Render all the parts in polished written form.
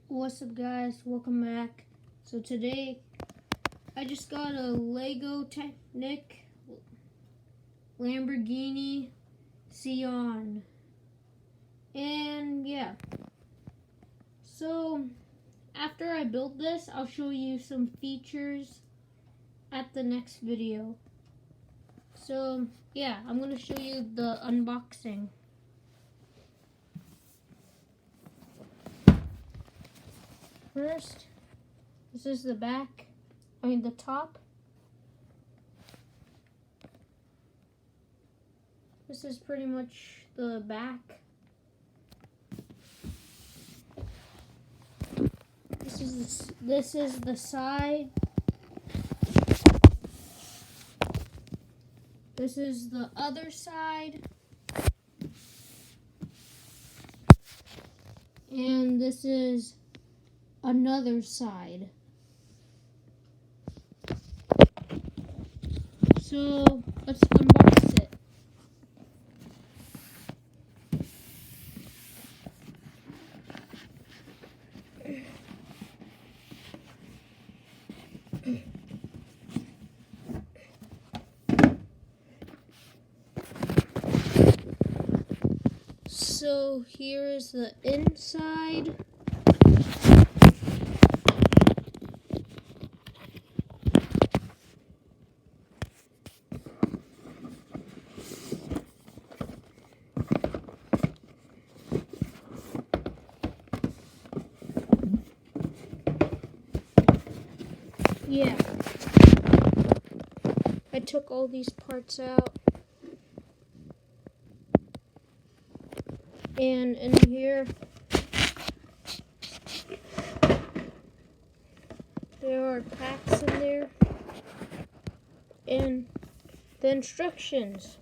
What's up, guys? Welcome back. So today I just got a Lego Technic Lamborghini SIAN, and yeah, so after I build this, I'll show you some features at the next video. So yeah, I'm gonna show you the unboxing. First, this is the back, the top. This is pretty much the back. This is the side. This is the other side. And this is another side. So let's unbox it. So here is the inside. Yeah, I took all these parts out, and in here there are packs in there and the instructions.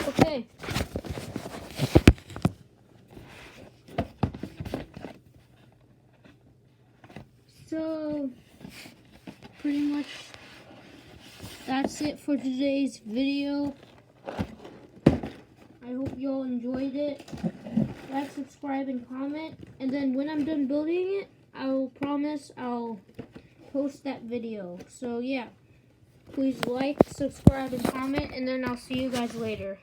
Okay. So, pretty much that's it for today's video. I hope you all enjoyed it. Like, subscribe, and comment. And then when I'm done building it, I will promise I'll post that video. So yeah, please like, subscribe, and comment, and then I'll see you guys later.